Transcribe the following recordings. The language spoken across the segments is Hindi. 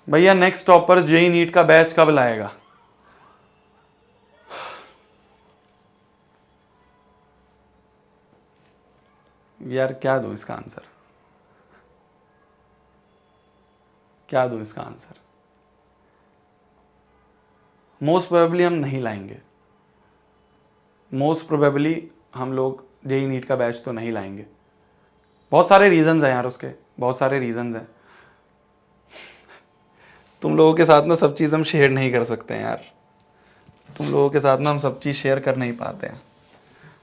भैया नेक्स्ट टॉपर जेई नीट का बैच कब लाएगा? यार क्या दूं इसका आंसर, क्या दूं इसका आंसर? मोस्ट प्रोबेबली हम नहीं लाएंगे, मोस्ट प्रोबेबली हम लोग जेई नीट का बैच तो नहीं लाएंगे। बहुत सारे रीजंस हैं यार उसके, बहुत सारे रीजंस हैं। तुम लोगों के साथ ना सब चीज़ हम शेयर नहीं कर सकते हैं यार, तुम लोगों के साथ ना हम सब चीज़ शेयर कर नहीं पाते हैं,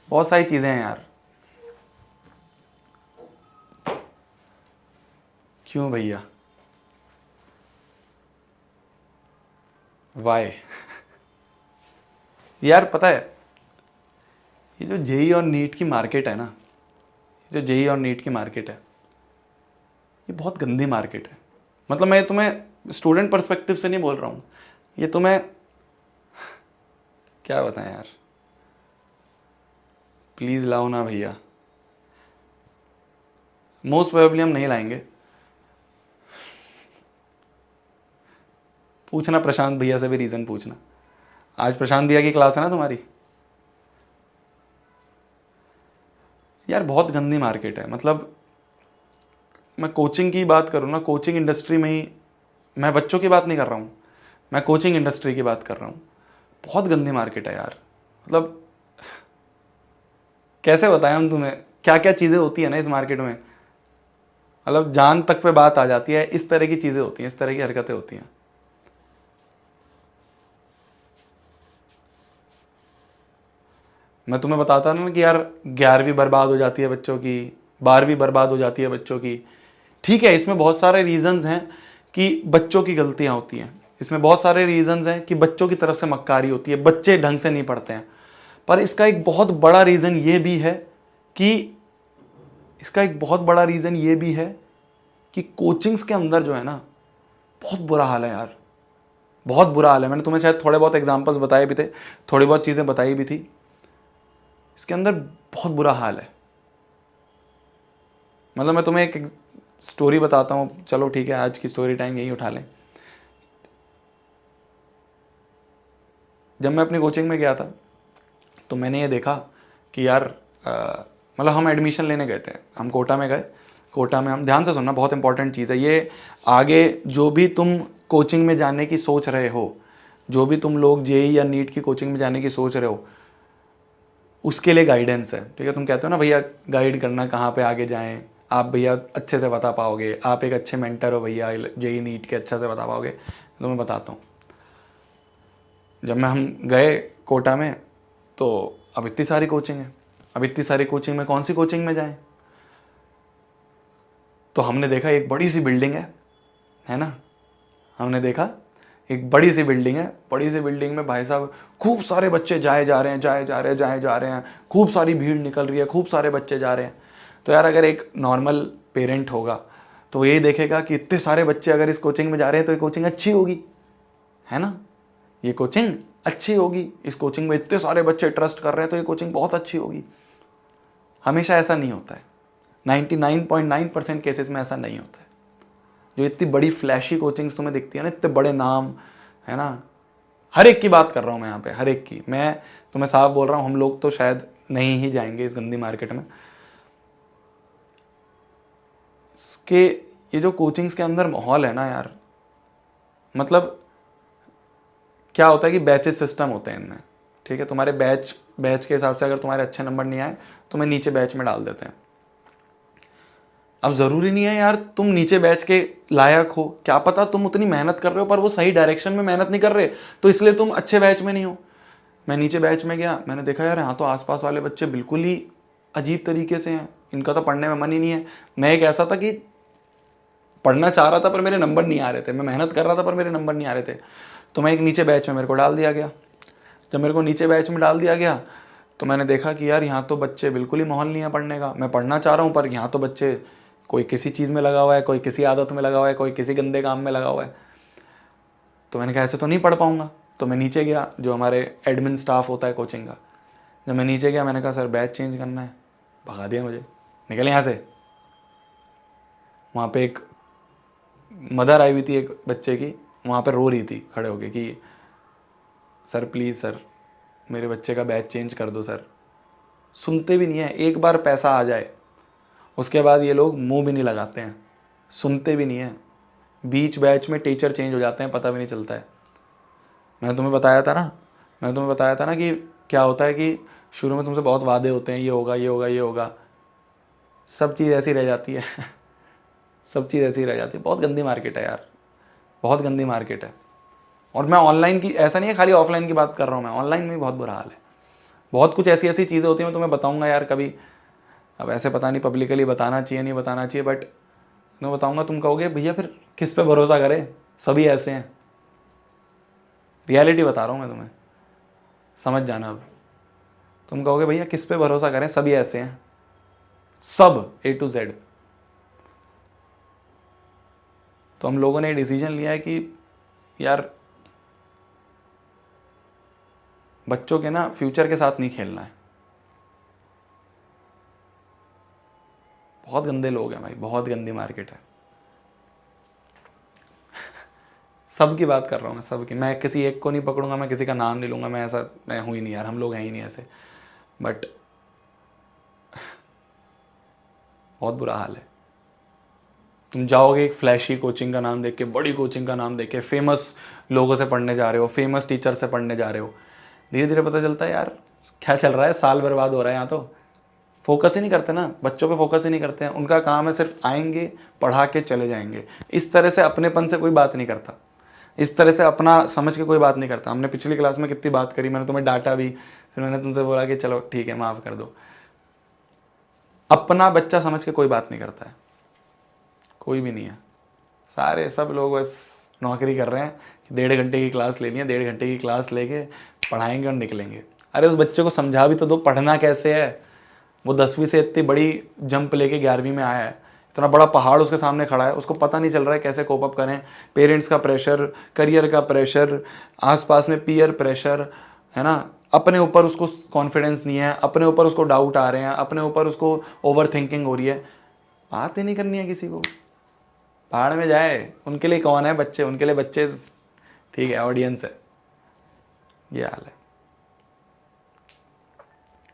बहुत सारी चीज़ें हैं यार। क्यों भैया? वाई? यार पता है, ये जो जेई और नीट की मार्केट है ना, जो जेई और नीट की मार्केट है, ये बहुत गंदी मार्केट है। मतलब मैं तुम्हें स्टूडेंट पर्सपेक्टिव से नहीं बोल रहा हूँ, ये तुम्हें क्या बताएं यार। प्लीज़ लाओ ना भैया, मोस्ट प्रोबेबली हम नहीं लाएंगे। पूछना प्रशांत भैया से भी रीज़न पूछना, आज प्रशांत भैया की क्लास है ना तुम्हारी। यार बहुत गंदी मार्केट है। मतलब मैं कोचिंग की बात करूँ ना, कोचिंग इंडस्ट्री में ही, मैं बच्चों की बात नहीं कर रहा हूँ, मैं कोचिंग इंडस्ट्री की बात कर रहा हूँ। बहुत गंदी मार्केट है यार। मतलब कैसे बताएं हम तुम्हें, क्या क्या चीज़ें होती है ना इस मार्केट में, मतलब जान तक पे बात आ जाती है। इस तरह की चीज़ें होती हैं, इस तरह की हरकतें होती हैं। मैं तुम्हें बताता ना कि यार 11वीं बर्बाद हो जाती है बच्चों की, 12वीं बर्बाद हो जाती है बच्चों की। ठीक है, इसमें बहुत सारे रीजंस हैं कि बच्चों की गलतियां होती हैं, इसमें बहुत सारे रीजंस हैं कि बच्चों की तरफ से मक्कारी होती है, बच्चे ढंग से नहीं पढ़ते हैं। पर इसका एक बहुत बड़ा रीजन ये भी है कि इसका एक बहुत बड़ा रीजन ये भी है कि कोचिंग्स के अंदर जो है ना, बहुत बुरा हाल है यार, बहुत बुरा हाल है। मैंने तुम्हें शायद थोड़े बहुत एग्जांपल्स बताए भी थे, थोड़ी बहुत चीज़ें बताई भी थी। इसके अंदर बहुत बुरा हाल है। मतलब मैं तुम्हें एक स्टोरी बताता हूँ, चलो ठीक है, आज की स्टोरी टाइम यही उठा लें। जब मैं अपनी कोचिंग में गया था तो मैंने ये देखा कि यार मतलब हम एडमिशन लेने गए थे, हम कोटा में गए। कोटा में हम, ध्यान से सुनना, बहुत इंपॉर्टेंट चीज़ है ये। आगे जो भी तुम कोचिंग में जाने की सोच रहे हो, जो भी तुम लोग जेई या नीट की कोचिंग में जाने की सोच रहे हो, उसके लिए गाइडेंस है। ठीक है, तुम कहते हो ना भैया गाइड करना कहाँ पे आगे जाएं, आप भैया अच्छे से बता पाओगे, आप एक अच्छे मेंटर हो भैया, जेई नीट के अच्छे से बता पाओगे। तो मैं बताता हूँ। जब मैं हम गए कोटा में, तो अब इतनी सारी कोचिंग है, अब इतनी सारी कोचिंग में कौन सी कोचिंग में जाएं? तो हमने देखा एक बड़ी सी बिल्डिंग है ना, हमने देखा एक बड़ी सी बिल्डिंग है, बड़ी सी बिल्डिंग में भाई साहब खूब सारे बच्चे जाए जा रहे हैं, जाए जा रहे हैं, जाए जा रहे हैं, खूब सारी भीड़ निकल रही है, खूब सारे बच्चे जा रहे हैं। तो यार अगर एक नॉर्मल पेरेंट होगा तो वो यही देखेगा कि इतने सारे बच्चे अगर इस कोचिंग में जा रहे हैं तो ये कोचिंग अच्छी होगी, है ना, ये कोचिंग अच्छी होगी, इस कोचिंग में इतने सारे बच्चे ट्रस्ट कर रहे हैं तो ये कोचिंग बहुत अच्छी होगी। हमेशा ऐसा नहीं होता है, 99.9% केसेस में ऐसा नहीं होता है। जो इतनी बड़ी फ्लैशी कोचिंग्स तुम्हें दिखती है ना, इतने बड़े नाम, है ना, हर एक की बात कर रहा हूँ मैं यहाँ पे, हर एक की। मैं तुम्हें साफ बोल रहा हूँ, हम लोग तो शायद नहीं ही जाएंगे इस गंदी मार्केट में। कि ये जो कोचिंग्स के अंदर माहौल है ना यार, मतलब क्या होता है कि बैचेस सिस्टम होते हैं इनमें। ठीक है, तुम्हारे बैच बैच के हिसाब से अगर तुम्हारे अच्छे नंबर नहीं आए तो मैं नीचे बैच में डाल देते हैं। अब ज़रूरी नहीं है यार तुम नीचे बैच के लायक हो, क्या पता तुम उतनी मेहनत कर रहे हो पर वो सही डायरेक्शन में मेहनत नहीं कर रहे, तो इसलिए तुम अच्छे बैच में नहीं हो। मैं नीचे बैच में गया, मैंने देखा यार यहाँ तो आसपास वाले बच्चे बिल्कुल ही अजीब तरीके से हैं, इनका तो पढ़ने में मन ही नहीं है। मैं एक ऐसा था कि पढ़ना चाह रहा था पर मेरे नंबर नहीं आ रहे थे, मैं मेहनत कर रहा था पर मेरे नंबर नहीं आ रहे थे। तो मैं एक नीचे बैच में मेरे को डाल दिया गया। जब मेरे को नीचे बैच में डाल दिया गया तो मैंने देखा कि यार यहाँ तो बच्चे बिल्कुल ही माहौल नहीं है पढ़ने का। मैं पढ़ना चाह रहा हूँ पर यहाँ तो बच्चे, कोई किसी चीज़ में लगा हुआ है, कोई किसी आदत में लगा हुआ है, कोई किसी गंदे काम में लगा हुआ है। तो मैंने कहा ऐसे तो नहीं पढ़ पाऊंगा। तो मैं नीचे गया, जो हमारे एडमिन स्टाफ होता है कोचिंग का, जब मैं नीचे गया मैंने कहा सर बैच चेंज करना है। भगा दिया मुझे, निकल यहाँ से। वहाँ पे एक मदर आई हुई थी एक बच्चे की, वहाँ पे रो रही थी खड़े होके कि सर प्लीज़ सर मेरे बच्चे का बैच चेंज कर दो सर। सुनते भी नहीं है, एक बार पैसा आ जाए उसके बाद ये लोग मुंह भी नहीं लगाते हैं, सुनते भी नहीं है। बीच बैच में टीचर चेंज हो जाते हैं, पता भी नहीं चलता है। मैंने तुम्हें बताया था ना कि क्या होता है कि शुरू में तुमसे बहुत वादे होते हैं, ये होगा ये होगा ये होगा, सब चीज़ ऐसी रह जाती है सब चीज़ ऐसी रह जाती है। बहुत गंदी मार्केट है यार, बहुत गंदी मार्केट है। और मैं ऑनलाइन की, ऐसा नहीं है खाली ऑफलाइन की बात कर रहा हूँ, मैं ऑनलाइन में भी बहुत बुरा हाल है। बहुत कुछ ऐसी ऐसी चीज़ें होती हैं, मैं तुम्हें बताऊंगा यार कभी। अब ऐसे पता नहीं पब्लिकली बताना चाहिए नहीं बताना चाहिए, बट मैं बताऊंगा, तुम कहोगे भैया फिर किस पे भरोसा करें, सभी ऐसे हैं। रियलिटी बता रहा हूँ मैं तुम्हें, समझ जाना। अब तुम कहोगे भैया किस पे भरोसा करें, सभी ऐसे हैं, सब A to Z। तो हम लोगों ने डिसीजन लिया है कि यार बच्चों के ना फ्यूचर के साथ नहीं खेलना है। बहुत गंदे लोग हैं भाई, बहुत गंदी मार्केट है। सब की बात कर रहा हूँ मैं, सब की। मैं किसी एक को नहीं पकड़ूंगा, मैं किसी का नाम नहीं लूंगा, मैं हूँ ही नहीं यार, हम लोग हैं ही नहीं ऐसे। बट बहुत बुरा हाल है। तुम जाओगे एक फ्लैशी कोचिंग का नाम देख के, बड़ी कोचिंग का नाम देख के, फेमस लोगों से पढ़ने जा रहे हो, फेमस टीचर से पढ़ने जा रहे हो, धीरे धीरे पता चलता है यार क्या चल रहा है, साल बर्बाद हो रहा है यहाँ तो। फोकस ही नहीं करते ना, बच्चों पे फोकस ही नहीं करते हैं। उनका काम है सिर्फ आएंगे, पढ़ा के चले जाएंगे। इस तरह से अपनेपन से कोई बात नहीं करता, इस तरह से अपना समझ के कोई बात नहीं करता। हमने पिछली क्लास में कितनी बात करी, मैंने तुम्हें डांटा भी, फिर मैंने तुमसे बोला कि चलो ठीक है माफ़ कर दो। अपना बच्चा समझ के कोई बात नहीं करता है, कोई भी नहीं है। सारे सब लोग बस नौकरी कर रहे हैं कि 1.5 घंटे की क्लास लेनी है, 1.5 घंटे की क्लास लेके पढ़ाएंगे और निकलेंगे। अरे उस बच्चे को समझा भी तो दो पढ़ना कैसे है। वो 10वीं से इतनी बड़ी जंप लेके 11वीं में आया है, इतना बड़ा पहाड़ उसके सामने खड़ा है, उसको पता नहीं चल रहा है कैसे कोप अप करें। पेरेंट्स का प्रेशर, करियर का प्रेशर, आसपास में पीयर प्रेशर है ना, अपने ऊपर उसको कॉन्फिडेंस नहीं है, अपने ऊपर उसको डाउट आ रहे हैं, अपने ऊपर उसको ओवर थिंकिंग हो रही है। बात ही नहीं करनी है किसी को, पहाड़ में जाए। उनके लिए कौन है बच्चे, उनके लिए बच्चे ठीक है ऑडियंस है। ये हाल है,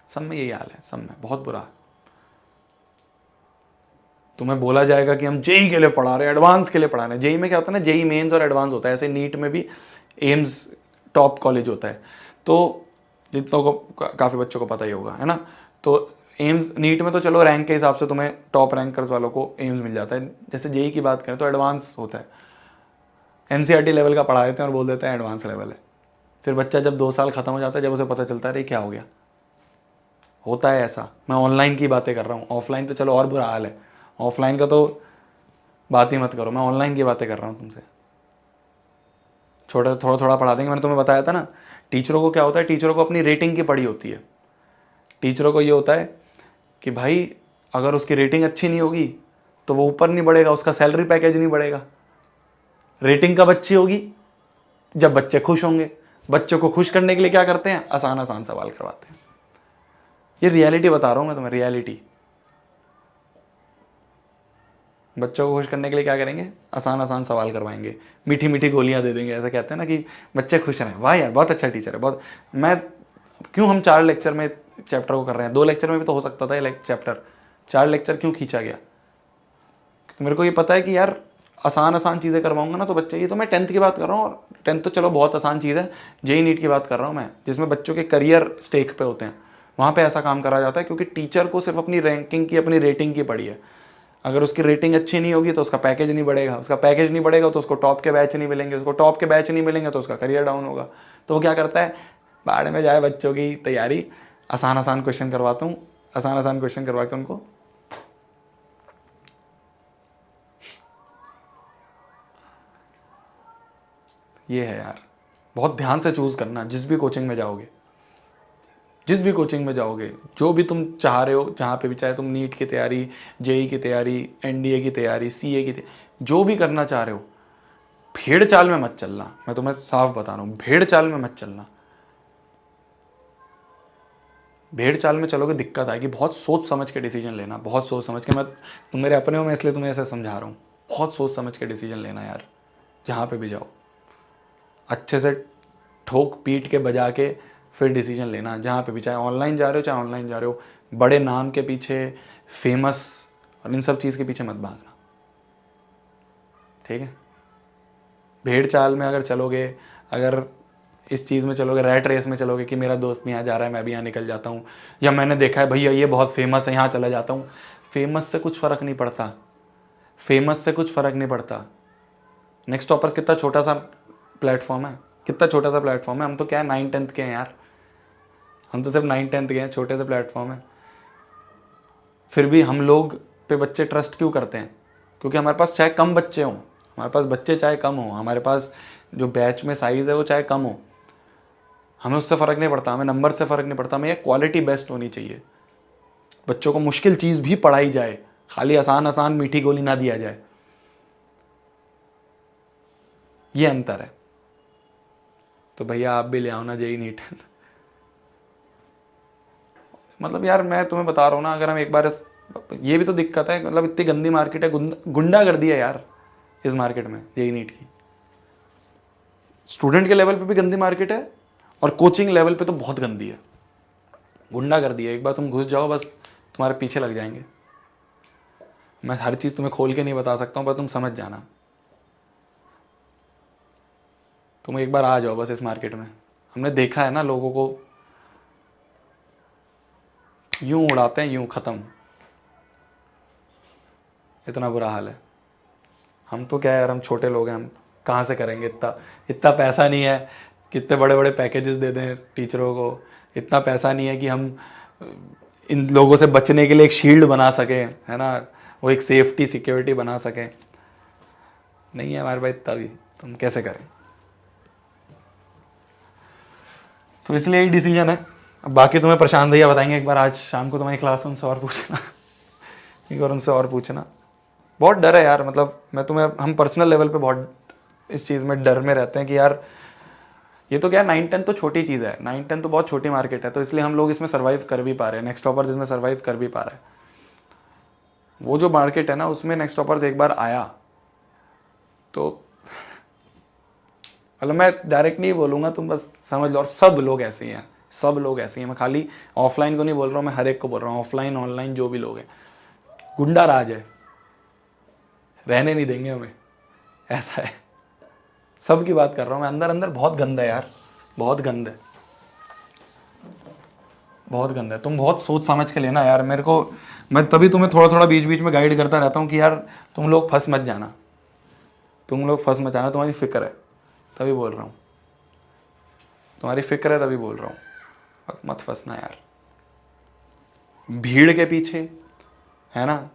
सब में यही हाल है, सब में बहुत बुरा। तुम्हें बोला जाएगा कि हम जेई के लिए पढ़ा रहे हैं, एडवांस के लिए पढ़ा रहे हैं। जेई में क्या होता है ना, जेई मेंस और एडवांस होता है, ऐसे नीट में भी एम्स टॉप कॉलेज होता है। तो जितनों को काफ़ी बच्चों को पता ही होगा है ना। तो एम्स नीट में तो चलो रैंक के हिसाब से तुम्हें टॉप रैंकर्स वालों को एम्स मिल जाता है। जैसे जेई की बात करें तो एडवांस होता है, एनसीईआरटी लेवल का पढ़ा देते हैं और बोल देते हैं एडवांस लेवल है। फिर बच्चा जब 2 साल खत्म हो जाता है, जब उसे पता चलता है अरे क्या हो गया, होता है ऐसा। मैं ऑनलाइन की बातें कर रहा हूँ, ऑफलाइन तो चलो और बुरा हाल है, ऑफलाइन का तो बात ही मत करो। मैं ऑनलाइन की बातें कर रहा हूँ तुमसे। थोड़ा थोड़ा पढ़ा देंगे। मैंने तुम्हें बताया था ना, टीचरों को क्या होता है, टीचरों को अपनी रेटिंग की पड़ी होती है। टीचरों को ये होता है कि भाई अगर उसकी रेटिंग अच्छी नहीं होगी तो वो ऊपर नहीं बढ़ेगा, उसका सैलरी पैकेज नहीं बढ़ेगा। रेटिंग कब अच्छी होगी, जब बच्चे खुश होंगे। बच्चों को खुश करने के लिए क्या करते हैं, आसान आसान सवाल करवाते हैं। ये रियलिटी बता रहा हूं मैं तुम्हें, रियलिटी। बच्चों को खुश करने के लिए क्या करेंगे, आसान आसान सवाल करवाएंगे, मीठी मीठी गोलियां दे देंगे। ऐसा कहते हैं ना कि बच्चे खुश रहें। वाह यार बहुत अच्छा टीचर है, बहुत। मैं क्यों, हम 4 लेक्चर में चैप्टर को कर रहे हैं, 2 लेक्चर में भी तो हो सकता था ये चैप्टर। 4 लेक्चर क्यों खींचा गया, क्योंकि मेरे को ये पता है कि यार आसान आसान चीज़ें करवाऊंगा ना तो बच्चे, ये तो मैं 10th की बात कर रहा हूँ, और 10th तो चलो बहुत आसान चीज़ है। जेई नीट की बात कर रहा हूँ मैं, जिसमें बच्चों के करियर स्टेक पे होते हैं, वहाँ पे ऐसा काम करा जाता है। क्योंकि टीचर को सिर्फ अपनी रैंकिंग की, अपनी रेटिंग की पड़ी है। अगर उसकी रेटिंग अच्छी नहीं होगी तो उसका पैकेज नहीं बढ़ेगा, उसका पैकेज नहीं बढ़ेगा तो उसको टॉप के बैच नहीं मिलेंगे, उसको टॉप के बैच नहीं मिलेंगे तो उसका करियर डाउन होगा। तो वो क्या करता है, बाढ़ में जाए बच्चों की तैयारी, आसान आसान क्वेश्चन करवाता हूँ, आसान आसान क्वेश्चन करवा के उनको। ये है यार, बहुत ध्यान से चूज करना जिस भी कोचिंग में जाओगे, जिस भी कोचिंग में जाओगे, जो भी तुम चाह रहे हो, जहाँ पे भी, चाहे तुम नीट की तैयारी, जेई की तैयारी, एनडीए की तैयारी, सीए की तैयारी, जो भी करना चाह रहे हो, भेड़ चाल में मत चलना। मैं तुम्हें साफ बता रहा हूँ, भेड़ चाल में मत चलना। भेड़ चाल में चलोगे दिक्कत आएगी। बहुत सोच समझ के डिसीजन लेना, बहुत सोच समझ के। मैं, तुम मेरे अपने हो, मैं इसलिए तुम्हें ऐसे समझा रहा हूँ। बहुत सोच समझ के डिसीजन लेना यार, जहाँ पे भी जाओ अच्छे से ठोक पीट के बजा के फिर डिसीजन लेना, जहाँ पे भी, चाहे ऑनलाइन जा रहे हो चाहे ऑनलाइन जा रहे हो, बड़े नाम के पीछे, फेमस और इन सब चीज़ के पीछे मत भागना, ठीक है। भेड़ चाल में अगर चलोगे, अगर इस चीज़ में चलोगे, रैट रेस में चलोगे कि मेरा दोस्त भी यहाँ जा रहा है मैं भी यहाँ निकल जाता हूँ, या मैंने देखा है भैया ये बहुत फेमस है यहाँ चला जाता हूँ, फेमस से कुछ फ़र्क नहीं पड़ता, फेमस से कुछ फ़र्क नहीं पड़ता। नेक्स्ट टॉपर्स कितना छोटा सा प्लेटफॉर्म है, कितना छोटा सा प्लेटफॉर्म है, हम तो क्या है 9th-10th के हैं यार, हम तो सिर्फ 9th-10th के हैं, छोटे से प्लेटफॉर्म है। फिर भी हम लोग पे बच्चे ट्रस्ट क्यों करते हैं? क्योंकि हमारे पास चाहे कम बच्चे हों, हमारे पास बच्चे चाहे कम हो, हमारे पास जो बैच में साइज़ है वो चाहे कम हो, हमें उससे फ़र्क नहीं पड़ता, हमें नंबर से फ़र्क नहीं पड़ता, हमें ये क्वालिटी बेस्ट होनी चाहिए। बच्चों को मुश्किल चीज़ भी पढ़ाई जाए, खाली आसान आसान मीठी गोली ना दिया जाए, ये अंतर है। तो भैया आप भी ले आओ ना जेईई नीट। मतलब यार मैं तुम्हें बता रहा हूँ ना, अगर हम एक बार, ये भी तो दिक्कत है, मतलब इतनी गंदी मार्केट है, गुंडागर्दी है यार इस मार्केट में जेईई नीट की। स्टूडेंट के लेवल पे भी गंदी मार्केट है और कोचिंग लेवल पे तो बहुत गंदी है, गुंडागर्दी है। एक बार तुम घुस जाओ बस तुम्हारे पीछे लग जाएंगे। मैं हर चीज़ तुम्हें खोल के नहीं बता सकता हूँ, पर तुम समझ जाना, तुम एक बार आ जाओ बस इस मार्केट में। हमने देखा है ना, लोगों को यूं उड़ाते हैं, यूं खत्म, इतना बुरा हाल है। हम तो क्या है यार, हम छोटे लोग हैं, हम कहाँ से करेंगे, इतना इतना पैसा नहीं है, कितने बड़े बड़े पैकेजेस दे दें टीचरों को, इतना पैसा नहीं है कि हम इन लोगों से बचने के लिए एक शील्ड बना सकें, है ना, वो एक सेफ्टी सिक्योरिटी बना सकें, नहीं है हमारे पास इतना भी, तो हम कैसे करें। तो इसलिए यही डिसीजन है। अब बाकी तुम्हें प्रशांत भैया बताएंगे, एक बार आज शाम को तुम्हारी क्लास में उनसे और पूछना, एक बार उनसे और पूछना। बहुत डर है यार, मतलब मैं तुम्हें, हम पर्सनल लेवल पे बहुत इस चीज़ में डर में रहते हैं कि यार ये तो क्या है, 9-10 तो छोटी चीज़ है, 9-10 तो बहुत छोटी मार्केट है, तो इसलिए हम लोग इसमें सर्वाइव कर भी पा रहे हैं, नेक्स्ट टॉपर्स इसमें सर्वाइव कर भी पा रहे हैं। वो जो मार्केट है ना, उसमें नेक्स्ट टॉपर्स एक बार आया तो, मतलब मैं डायरेक्ट नहीं बोलूँगा, तुम बस समझ लो। और सब लोग ऐसे ही हैं, सब लोग ऐसे ही हैं, मैं खाली ऑफलाइन को नहीं बोल रहा हूँ, मैं हर एक को बोल रहा हूँ, ऑफलाइन ऑनलाइन जो भी लोग हैं, गुंडा राज है, रहने नहीं देंगे हमें, ऐसा है। सब की बात कर रहा हूँ मैं, अंदर अंदर बहुत गंदा है यार, बहुत गंद है, बहुत गंदा है। तुम बहुत सोच समझ के लेना यार, मेरे को, मैं तभी तुम्हें थोड़ा थोड़ा बीच बीच में गाइड करता रहता हूँ कि यार तुम लोग फंस मत जाना, तुम लोग फंस मत जाना, तुम्हारी फिक्र है तभी बोल रहा हूँ, तुम्हारी फिक्र है तभी बोल रहा हूँ, मत फंसना यार भीड़ के पीछे, है ना,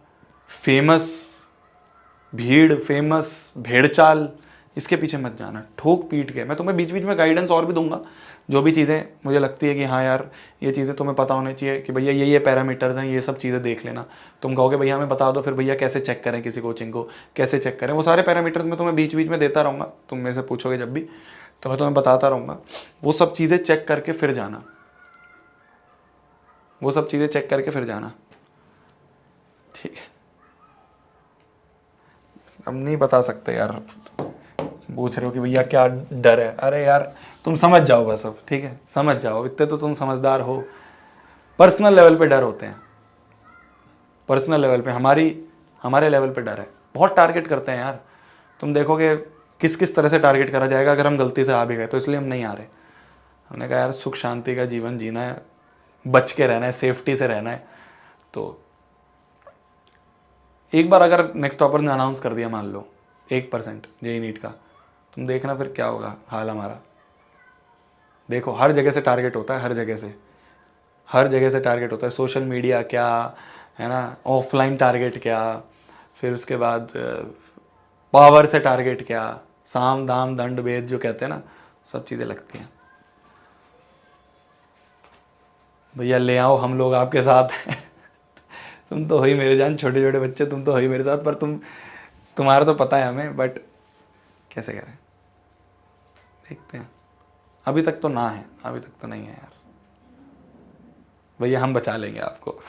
फेमस भीड़, फेमस भेड़चाल, इसके पीछे मत जाना ठोक पीट के। मैं तुम्हें बीच बीच में गाइडेंस और भी दूंगा, जो भी चीज़ें मुझे लगती है कि हाँ यार ये चीज़ें तुम्हें पता होनी चाहिए कि भैया ये पैरामीटर्स हैं, ये सब चीज़ें देख लेना। तुम कहोगे भैया हमें बता दो, फिर भैया कैसे चेक करें किसी कोचिंग को, कैसे चेक करें, वो सारे पैरामीटर्स मैं तुम्हें बीच बीच में देता रहूँगा, तुम मेरे से पूछोगे जब भी, तो मैं तुम्हें बताता रहूँगा। वो सब चीज़ें चेक करके फिर जाना, वो सब चीज़ें चेक करके फिर जाना, ठीक है। अब नहीं बता सकते यार, पूछ रहे हो कि भैया क्या डर है, अरे यार तुम समझ जाओ बस अब, ठीक है, समझ जाओ, इतने तो तुम समझदार हो। पर्सनल लेवल पे डर होते हैं, पर्सनल लेवल पे हमारे लेवल पे डर है, बहुत टारगेट करते हैं यार। तुम देखोगे किस किस तरह से टारगेट करा जाएगा अगर हम गलती से आ भी गए, तो इसलिए हम नहीं आ रहे। हमने कहा यार सुख शांति का जीवन जीना है, बच के रहना है, सेफ्टी से रहना है। तो एक बार अगर नेक्स्ट टॉपर ने अनाउंस कर दिया, मान लो 1% जेईई नीट का, तुम देखना फिर क्या होगा हाल हमारा। देखो हर जगह से टारगेट होता है, हर जगह से, हर जगह से टारगेट होता है, सोशल मीडिया क्या है ना, ऑफलाइन टारगेट क्या, फिर उसके बाद पावर से टारगेट क्या, साम दाम दंड भेद जो कहते हैं ना, सब चीज़ें लगती हैं। भैया ले आओ, हम लोग आपके साथ हैं। तुम तो हो ही मेरे जान, छोटे छोटे बच्चे, तुम तो हो ही मेरे साथ, पर तुम्हारा तो पता है हमें, बट कैसे करें, देखते हैं। अभी तक तो ना है, अभी तक तो नहीं है यार, भैया हम बचा लेंगे आपको।